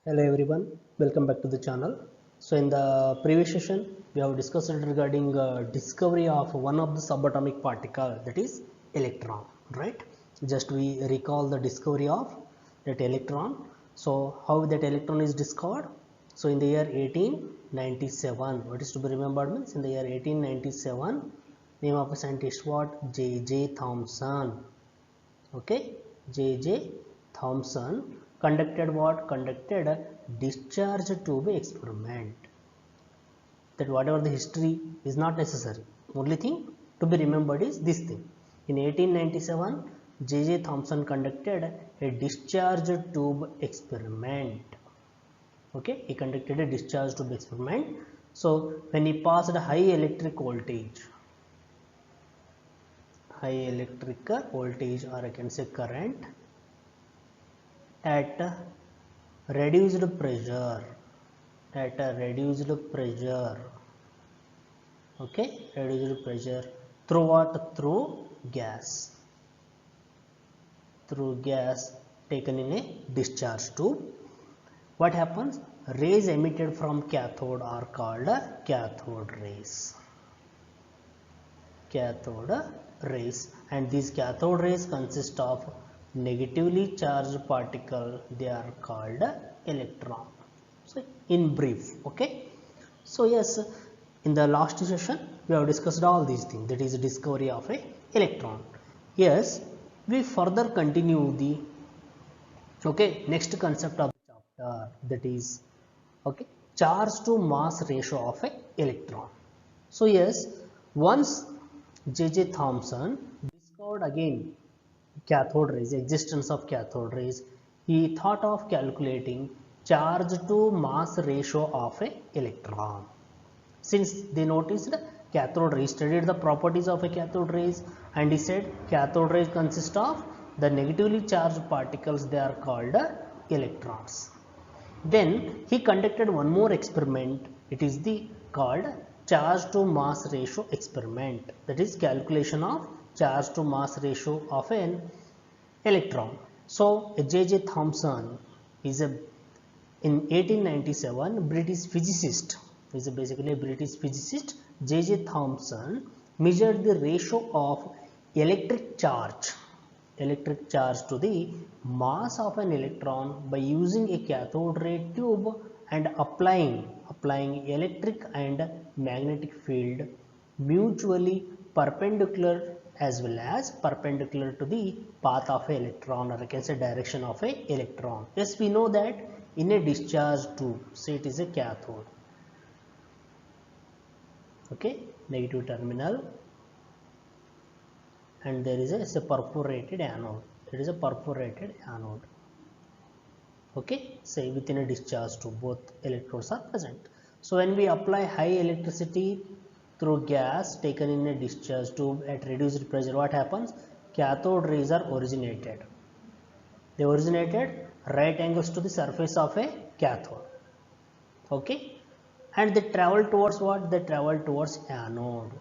Hello everyone, welcome back to the channel. So in the previous session we have discussed regarding discovery of one of the subatomic particle, that is electron, right? Just we recall the discovery of that electron. So how that electron is discovered? So in the year 1897, what is to be remembered means in the year 1897, name of a scientist what? J.J. Thomson. Okay, J.J. Thomson conducted what? Conducted a discharge tube experiment. That whatever the history is not necessary. Only thing to be remembered is this thing. In 1897, J.J. Thomson conducted a discharge tube experiment. Okay, he conducted a discharge tube experiment. So when he passed a high electric voltage, or I can say current at reduced pressure, okay, reduced pressure through what? Through gas taken in a discharge tube. What happens? Rays emitted from cathode are called cathode rays. And these cathode rays consist of negatively charged particle. They are called electron. So in brief, okay. So yes, in the last session we have discussed all these things, that is the discovery of a electron. Yes, we further continue the next concept of the chapter, that is charge to mass ratio of a electron. So yes, once J.J. Thomson discovered again cathode rays, existence of cathode rays, he thought of calculating charge to mass ratio of a electron. Since they noticed cathode rays, studied the properties of a cathode rays, and he said cathode rays consist of the negatively charged particles, they are called electrons. Then he conducted one more experiment, it is the called charge to mass ratio experiment, that is calculation of charge to mass ratio of an electron. So J.J. Thomson is in 1897 British physicist, is basically a British physicist. J.J. Thomson measured the ratio of electric charge to the mass of an electron by using a cathode ray tube and applying electric and magnetic field mutually perpendicular as well as perpendicular to the path of an electron, or I can say direction of an electron. Yes, we know that in a discharge tube, say it is a cathode, okay, negative terminal, and there is a perforated anode. It is a perforated anode. Okay, say within a discharge tube, both electrodes are present. So when we apply high electricity through gas taken in a discharge tube at reduced pressure, what happens? Cathode rays are originated. They originated right angles to the surface of a cathode. Okay, and they travel towards what? They travel towards anode.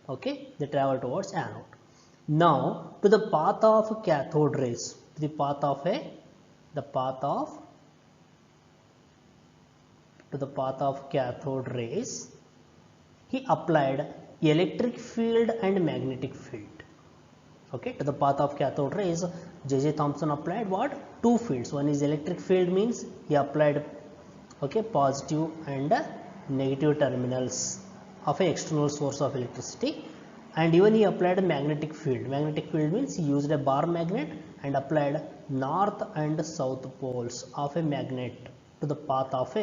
Okay, they travel towards anode. Now to the path of cathode rays, the path of cathode rays, he applied electric field and magnetic field. Okay, to the path of cathode rays, J.J. Thomson applied what? Two fields. One is electric field, means he applied positive and negative terminals of an external source of electricity, and even he applied a magnetic field. Magnetic field means he used a bar magnet and applied north and south poles of a magnet to the path of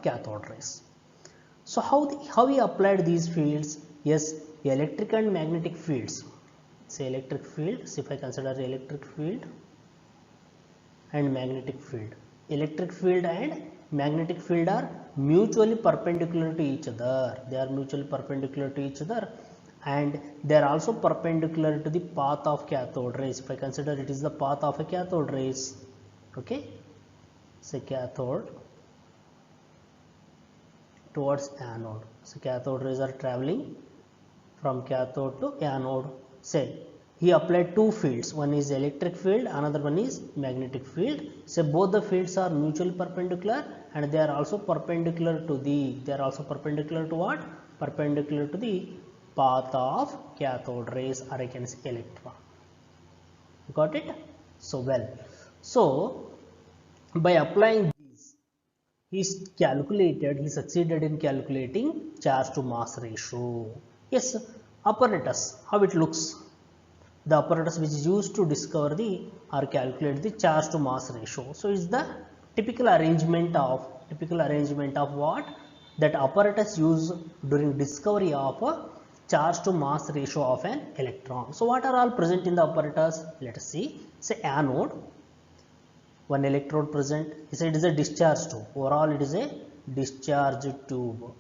cathode rays. So how he applied these fields? Yes, electric and magnetic fields. Say electric field, so if I consider electric field and magnetic field, electric field and magnetic field are mutually perpendicular to each other. They are mutually perpendicular to each other, and they are also perpendicular to the path of cathode rays. If I consider it is the path of a cathode rays, okay, say cathode towards anode. So cathode rays are traveling from cathode to anode. Say he applied two fields, one is electric field, another one is magnetic field. So both the fields are mutually perpendicular and they are also perpendicular to what? Perpendicular to the path of cathode rays, or I can say electron. Got it? So well. So by applying these, he succeeded in calculating charge to mass ratio. Yes, apparatus, how it looks. The apparatus which is used to discover or calculate the charge to mass ratio. So it's the typical arrangement of what? That apparatus used during discovery of a charge to mass ratio of an electron. So what are all present in the apparatus? Let us see. Say anode, one electrode present. He said it is a discharge tube. Overall it is a discharge tube.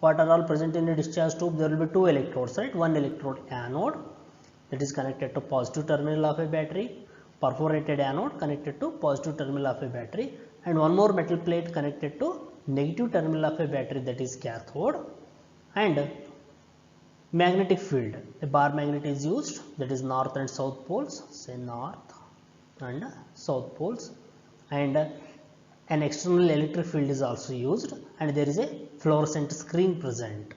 What are all present in a discharge tube? There will be two electrodes, right? One electrode anode, that is connected to positive terminal of a battery, perforated anode connected to positive terminal of a battery, and one more metal plate connected to negative terminal of a battery, that is cathode. And magnetic field, a bar magnet is used, that is north and south poles, say north and south poles, and an external electric field is also used, and there is a fluorescent screen present.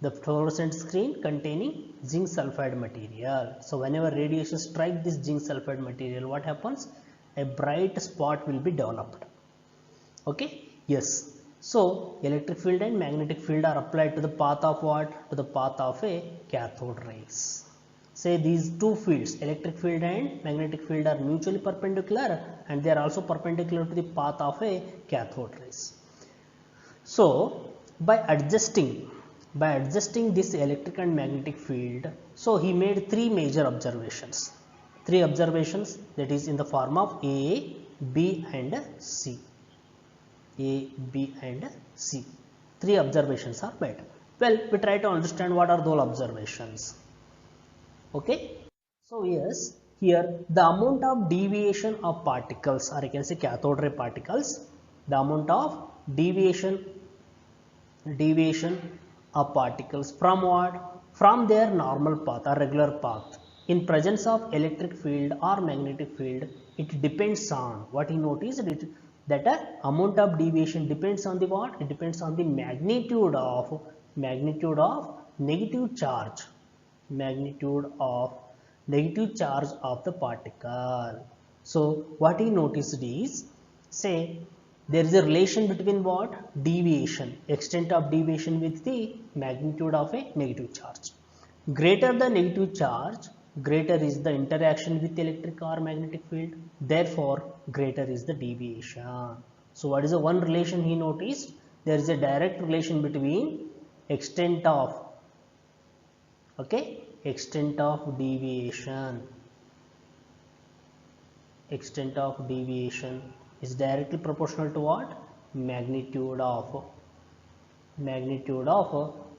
The fluorescent screen containing zinc sulfide material. So whenever radiation strikes this zinc sulfide material, what happens? A bright spot will be developed. Okay? Yes. So electric field and magnetic field are applied to the path of what? To the path of a cathode rays. Say these two fields, electric field and magnetic field, are mutually perpendicular and they are also perpendicular to the path of a cathode rays. So by adjusting this electric and magnetic field, so he made three major observations. That is in the form of A, B and C. A, B and C. Three observations are made. Well, we try to understand what are those observations. Okay. So yes, here the amount of deviation of particles, or I can say cathode ray particles, the amount of deviation of particles from what? From their normal path or regular path in presence of electric field or magnetic field, it depends on what he noticed, that amount of deviation depends on the what? It depends on the magnitude of negative charge of the particle. So what he noticed is, say there is a relation between what? Deviation, extent of deviation with the magnitude of a negative charge. Greater the negative charge, greater is the interaction with electric or magnetic field, therefore greater is the deviation. So what is the one relation he noticed? There is a direct relation between extent of deviation. Extent of deviation is directly proportional to what? Magnitude of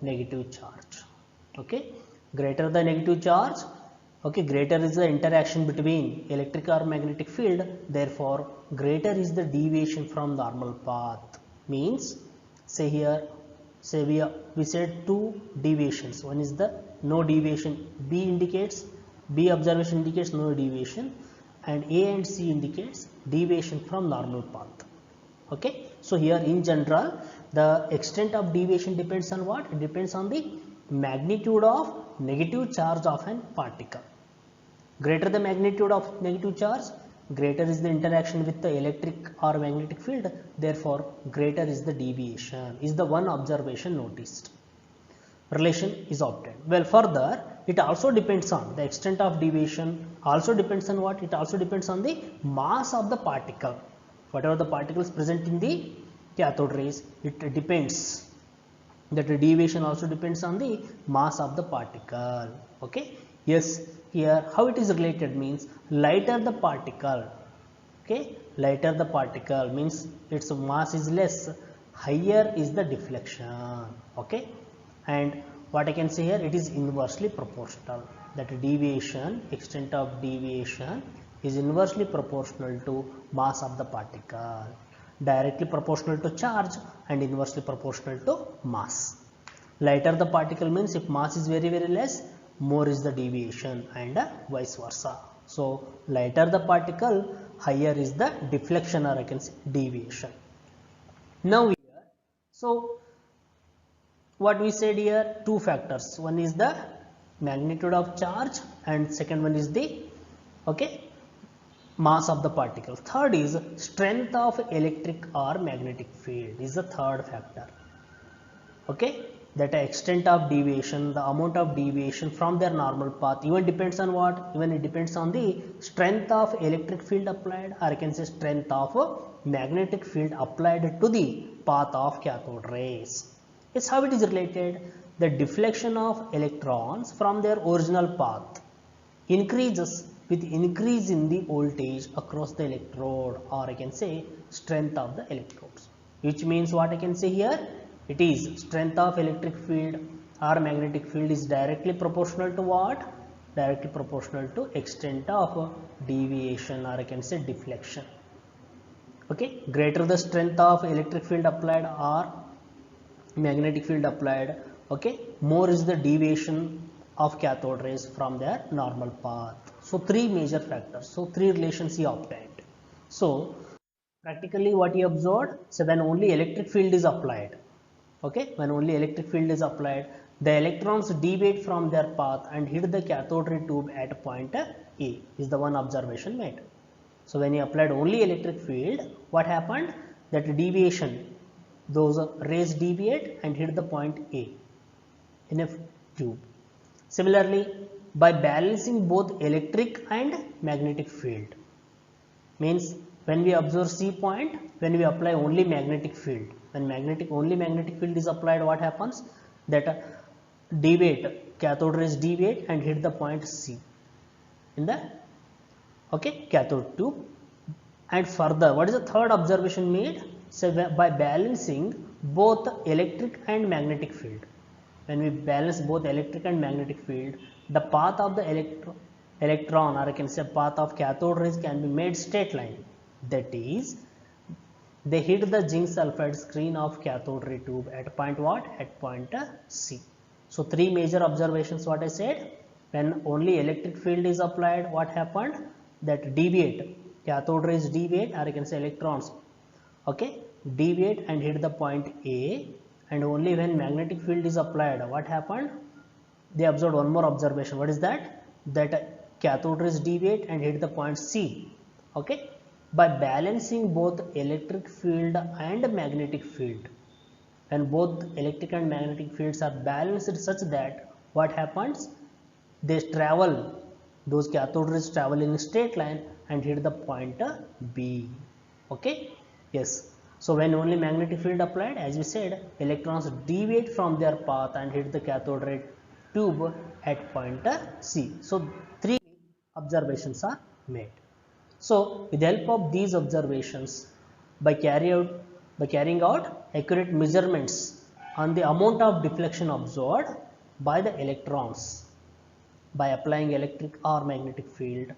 negative charge. Okay, greater the negative charge, okay, greater is the interaction between electric or magnetic field, therefore greater is the deviation from normal path. Means, say here, say we said two deviations. One is the no deviation, B observation indicates no deviation, and A and C indicates deviation from normal path. Okay, so here in general the extent of deviation depends on what? It depends on the magnitude of negative charge of an particle. Greater the magnitude of negative charge, greater is the interaction with the electric or magnetic field, therefore greater is the deviation, is the one observation noticed. Relation is obtained. Well, further it also depends on the extent of deviation, also depends on what? It also depends on the mass of the particle. Whatever the particles present in the cathode rays, it depends, that the deviation also depends on the mass of the particle. Okay, yes, here how it is related means, lighter the particle, okay, lighter the particle means its mass is less, higher is the deflection. Okay, and what I can say here, it is inversely proportional, that deviation, extent of deviation is inversely proportional to mass of the particle, directly proportional to charge and inversely proportional to mass. Lighter the particle means if mass is very less, more is the deviation, and vice versa. So lighter the particle, higher is the deflection, or I can say deviation. Now here, so what we said here, two factors. One is the magnitude of charge, and second one is the mass of the particle. Third is strength of electric or magnetic field is the third factor. That extent of deviation, the amount of deviation from their normal path, even depends on what? Even it depends on the strength of electric field applied, or I can say strength of magnetic field applied to the path of cathode rays. It's how it is related. The deflection of electrons from their original path increases with increase in the voltage across the electrode, or I can say strength of the electrodes, which means what I can say here, it is strength of electric field or magnetic field is directly proportional to what? Directly proportional to extent of deviation, or I can say deflection. Greater the strength of electric field applied or magnetic field applied, more is the deviation of cathode rays from their normal path. So three major factors, so three relations he obtained. So practically what he observed, so when only electric field is applied, when only electric field is applied, the electrons deviate from their path and hit the cathode ray tube at point A, is the one observation made. So when he applied only electric field, what happened? That deviation, those rays deviate and hit the point A in a tube. Similarly, by balancing both electric and magnetic field, means when we observe C point, when we apply only magnetic field, when only magnetic field is applied, what happens? That cathode rays deviate and hit the point C in the cathode tube. And further, what is the third observation made? So by balancing both electric and magnetic field, when we balance both electric and magnetic field, the path of the electron, or I can say path of cathode rays, can be made straight line. That is, they hit the zinc sulfide screen of cathode ray tube at point what? At point C. So three major observations what I said. When only electric field is applied, what happened? That deviate, cathode rays deviate, or I can say electrons deviate and hit the point A. And only when magnetic field is applied, what happened? They observed one more observation. What is that? That cathode rays deviate and hit the point C. By balancing both electric field and magnetic field, and both electric and magnetic fields are balanced such that what happens? They travel, those cathode rays travel in a straight line and hit the point B. Yes. So when only magnetic field applied, as we said, electrons deviate from their path and hit the cathode ray tube at point C. So three observations are made. So with the help of these observations, by carrying out accurate measurements on the amount of deflection observed by the electrons by applying electric or magnetic field,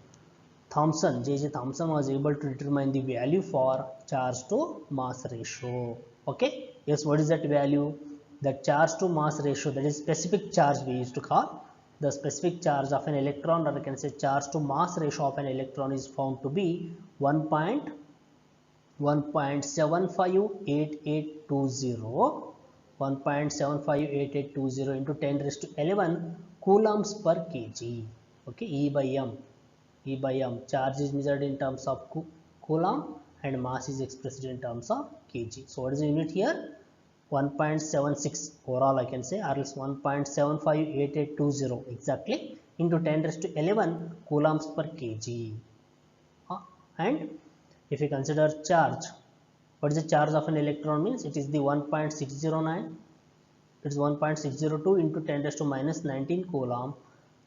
J.J. Thomson was able to determine the value for charge to mass ratio. Yes, what is that value? The charge to mass ratio, that is specific charge we used to call. The specific charge of an electron, or I can say charge to mass ratio of an electron, is found to be 1.758820 into 10 raised to 11 coulombs per kg. E by m. Charge is measured in terms of coulomb and mass is expressed in terms of kg. So what is the unit here? 1.76 overall I can say, or else 1.758820 exactly into 10 raised to 11 coulombs per kg. And if we consider charge, what is the charge of an electron means? It is the 1.609. It is 1.602 into 10 raised to minus 19 coulomb.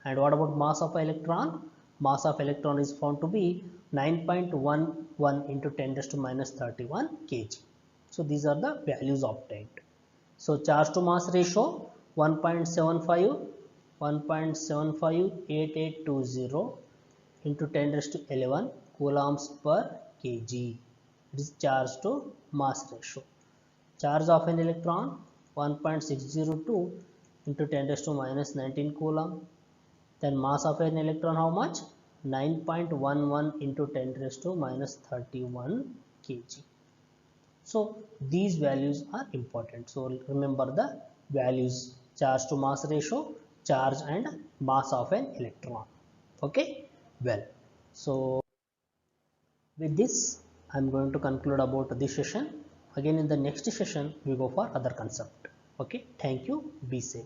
And what about mass of electron? Mass of electron is found to be 9.11 into 10 raised to minus 31 kg. So these are the values obtained. So charge to mass ratio 1.758820 into 10 raised to 11 coulombs per kg. It is charge to mass ratio. Charge of an electron 1.602 into 10 raised to minus 19 coulomb. Then mass of an electron how much? 9.11 into 10 raised to minus 31 kg. So these values are important. So remember the values: charge to mass ratio, charge and mass of an electron. Okay, well, so with this I am going to conclude about this session. Again in the next session we go for other concept. Okay, thank you, be safe.